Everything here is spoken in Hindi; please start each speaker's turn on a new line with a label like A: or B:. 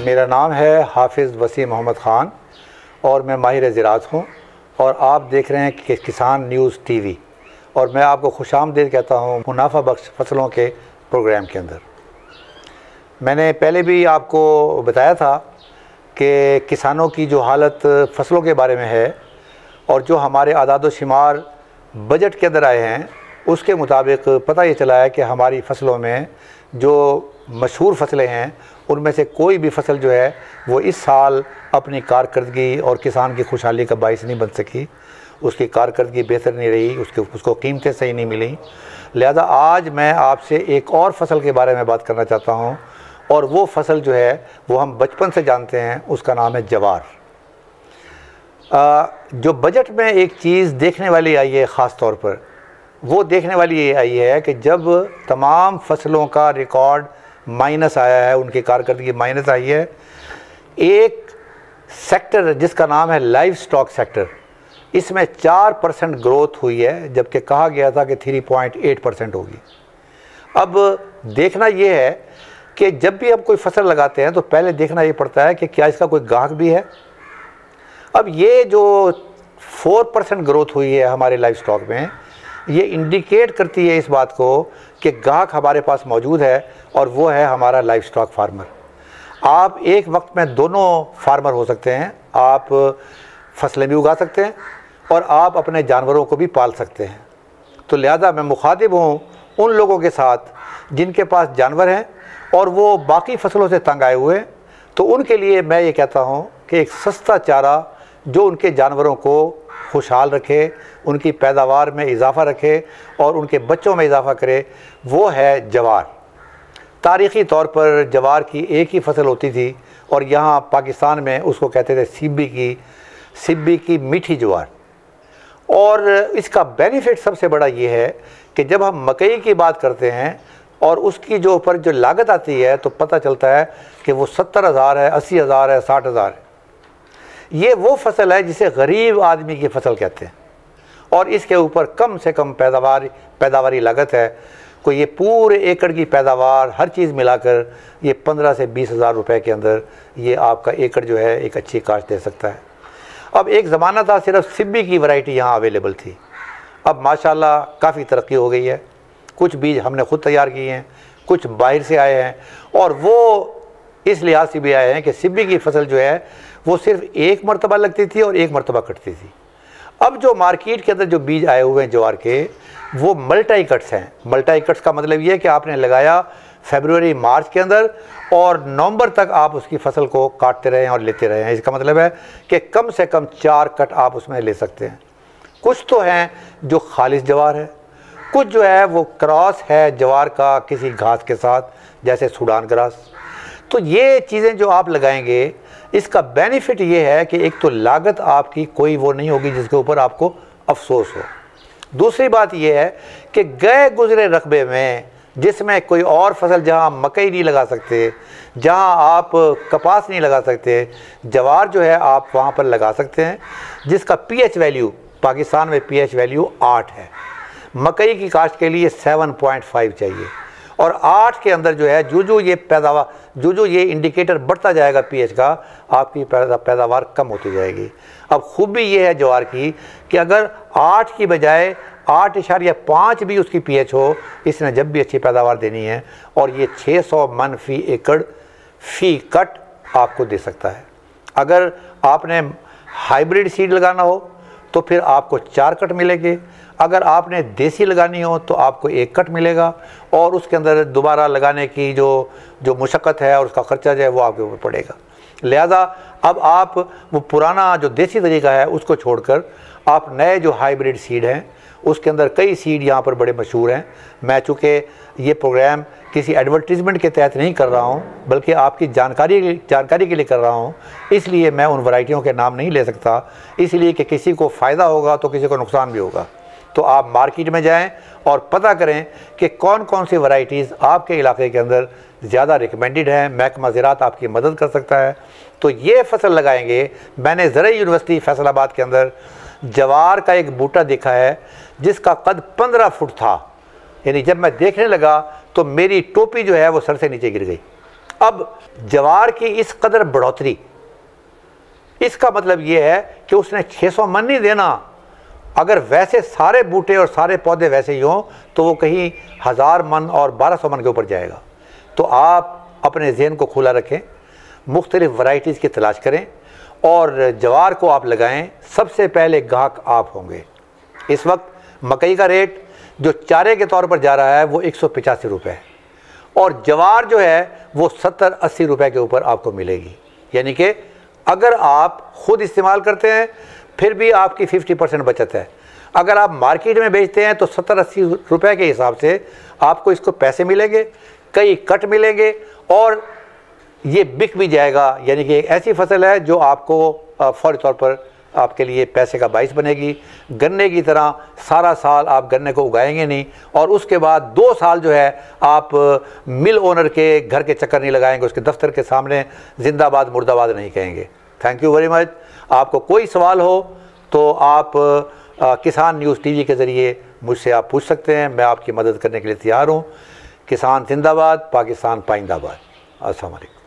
A: मेरा नाम है हाफिज़ वसीम मोहम्मद ख़ान और मैं माहिर ज़राअत हूँ और आप देख रहे हैं कि किसान न्यूज़ टीवी और मैं आपको खुशामदीद कहता हूँ मुनाफा बख्श फसलों के प्रोग्राम के अंदर। मैंने पहले भी आपको बताया था कि किसानों की जो हालत फसलों के बारे में है और जो हमारे आदाद व शुमार बजट के अंदर आए हैं उसके मुताबिक पता ये चला है कि हमारी फसलों में जो मशहूर फसलें हैं उनमें से कोई भी फसल जो है वो इस साल अपनी कारकर्दगी और किसान की खुशहाली का बाइस नहीं बन सकी। उसकी कारकर्दगी बेहतर नहीं रही, उसको कीमतें सही नहीं मिली। लिहाजा आज मैं आपसे एक और फसल के बारे में बात करना चाहता हूँ और वो फसल जो है वो हम बचपन से जानते हैं, उसका नाम है जवार। जो बजट में एक चीज़ देखने वाली आई है ख़ास तौर पर, वो देखने वाली ये आई है कि जब तमाम फसलों का रिकॉर्ड माइनस आया है, उनकी कारकर्दगी माइनस आई है, एक सेक्टर जिसका नाम है लाइव स्टॉक सेक्टर, इसमें 4% ग्रोथ हुई है जबकि कहा गया था कि 3.8% होगी। अब देखना ये है कि जब भी हम कोई फसल लगाते हैं तो पहले देखना ये पड़ता है कि क्या इसका कोई गाहक भी है। अब ये जो 4% ग्रोथ हुई है हमारे लाइव स्टॉक में, ये इंडिकेट करती है इस बात को कि गाहक हमारे पास मौजूद है और वो है हमारा लाइव स्टॉक फार्मर। आप एक वक्त में दोनों फार्मर हो सकते हैं, आप फसलें भी उगा सकते हैं और आप अपने जानवरों को भी पाल सकते हैं। तो लिहाजा मैं मुखातिब हूँ उन लोगों के साथ जिनके पास जानवर हैं और वो बाकी फसलों से तंग आए हुए हैं। तो उनके लिए मैं ये कहता हूँ कि एक सस्ता चारा जो उनके जानवरों को खुशहाल रखे, उनकी पैदावार में इजाफ़ा रखे और उनके बच्चों में इजाफ़ा करे, वो है जवार। तारीख़ी तौर पर जवार की एक ही फसल होती थी और यहाँ पाकिस्तान में उसको कहते थे सिब्बी की मीठी जवार। और इसका बेनिफिट सबसे बड़ा ये है कि जब हम मकई की बात करते हैं और उसकी जो ऊपर जो लागत आती है तो पता चलता है कि वो 70,000 है, 80,000 है, 60,000 है। ये वो फसल है जिसे गरीब आदमी की फसल कहते हैं और इसके ऊपर कम से कम पैदावारी लागत है। कोई ये पूरे एकड़ की पैदावार हर चीज़ मिलाकर ये 15 से 20,000 रुपये के अंदर ये आपका एकड़ जो है एक अच्छी काश्त दे सकता है। अब एक ज़माना था सिर्फ सिब्बी की वैरायटी यहाँ अवेलेबल थी, अब माशाल्लाह काफ़ी तरक्की हो गई है। कुछ बीज हमने ख़ुद तैयार किए हैं, कुछ बाहर से आए हैं और वो इस लिहाज से भी आए हैं कि सिब्बी की फसल जो है वो सिर्फ एक मरतबा लगती थी और एक मरतबा कटती थी। अब जो मार्केट के अंदर जो बीज आए हुए हैं जवार के, वो मल्टी कट्स हैं। मल्टी कट्स का मतलब ये है कि आपने लगाया फरवरी मार्च के अंदर और नवंबर तक आप उसकी फसल को काटते रहें और लेते रहें। इसका मतलब है कि कम से कम 4 कट आप उसमें ले सकते हैं। कुछ तो हैं जो खालिश जवार है, कुछ जो है वो क्रॉस है जवार का किसी घास के साथ, जैसे सूडान ग्रास। तो ये चीज़ें जो आप लगाएंगे इसका बेनिफिट ये है कि एक तो लागत आपकी कोई वो नहीं होगी जिसके ऊपर आपको अफसोस हो। दूसरी बात ये है कि गए गुजरे रकबे में जिसमें कोई और फसल, जहाँ मकई नहीं लगा सकते, जहाँ आप कपास नहीं लगा सकते, जवार जो है आप वहाँ पर लगा सकते हैं, जिसका पीएच वैल्यू पाकिस्तान में पीएच वैल्यू 8 है। मकई की काश्त के लिए 7.5 चाहिए और 8 के अंदर जो है जो ये पैदावार, जो ये इंडिकेटर बढ़ता जाएगा पीएच का, आपकी पैदावार कम होती जाएगी। अब खूबी ये है जवार की कि अगर 8 की बजाय 8.5 भी उसकी पीएच हो, इसने जब भी अच्छी पैदावार देनी है और ये 600 मन फी एकड़ फी कट आपको दे सकता है। अगर आपने हाइब्रिड सीड लगाना हो तो फिर आपको 4 कट मिलेंगे, अगर आपने देसी लगानी हो तो आपको 1 कट मिलेगा और उसके अंदर दोबारा लगाने की जो मुशक्क़त है और उसका ख़र्चा जो है वो आपके ऊपर पड़ेगा। लिहाजा अब आप वो पुराना जो देसी तरीका है उसको छोड़कर आप नए जो हाइब्रिड सीड हैं, उसके अंदर कई सीड यहाँ पर बड़े मशहूर हैं। मैं चूँकि ये प्रोग्राम किसी एडवर्टीज़मेंट के तहत नहीं कर रहा हूँ बल्कि आपकी जानकारी के लिए कर रहा हूँ, इसलिए मैं उन वैरायटियों के नाम नहीं ले सकता, इसलिए कि किसी को फ़ायदा होगा तो किसी को नुकसान भी होगा। तो आप मार्केट में जाएं और पता करें कि कौन कौन सी वैरायटीज़ आपके इलाके के अंदर ज़्यादा रिकमेंडेड हैं। महकमा ज़राअत आपकी मदद कर सकता है। तो ये फसल लगाएंगे। मैंने ज़राई यूनिवर्सिटी फैसलाबाद के अंदर जवार का एक बूटा देखा है जिसका कद 15 फुट था, यानी जब मैं देखने लगा तो मेरी टोपी जो है वो सर से नीचे गिर गई। अब जवार की इस कदर बढ़ोतरी, इसका मतलब ये है कि उसने 600 मन नहीं देना। अगर वैसे सारे बूटे और सारे पौधे वैसे ही हों तो वो कहीं 1000 मन और 1200 मन के ऊपर जाएगा। तो आप अपने जहन को खुला रखें, मुख्तलिफ वैरायटीज़ की तलाश करें और जवार को आप लगाएं। सबसे पहले ग्राहक आप होंगे। इस वक्त मकई का रेट जो चारे के तौर पर जा रहा है वो 185 रुपये है और जवार जो है वो 70-80 रुपये के ऊपर आपको मिलेगी। यानी कि अगर आप ख़ुद इस्तेमाल करते हैं फिर भी आपकी 50% बचत है। अगर आप मार्केट में बेचते हैं तो 70-80 रुपये के हिसाब से आपको इसको पैसे मिलेंगे, कई कट मिलेंगे और ये बिक भी जाएगा। यानी कि एक ऐसी फसल है जो आपको फौरी तौर पर आपके लिए पैसे का बाइस बनेगी। गन्ने की तरह सारा साल आप गन्ने को उगाएंगे नहीं और उसके बाद 2 साल जो है आप मिल ओनर के घर के चक्कर नहीं लगाएंगे, उसके दफ्तर के सामने जिंदाबाद मुर्दाबाद नहीं कहेंगे। Thank you very much. आपको कोई सवाल हो तो आप किसान न्यूज़ टीवी के ज़रिए मुझसे आप पूछ सकते हैं। मैं आपकी मदद करने के लिए तैयार हूँ। किसान जिंदाबाद, पाकिस्तान पाइंदाबाद। अस्सलाम वालेकुम।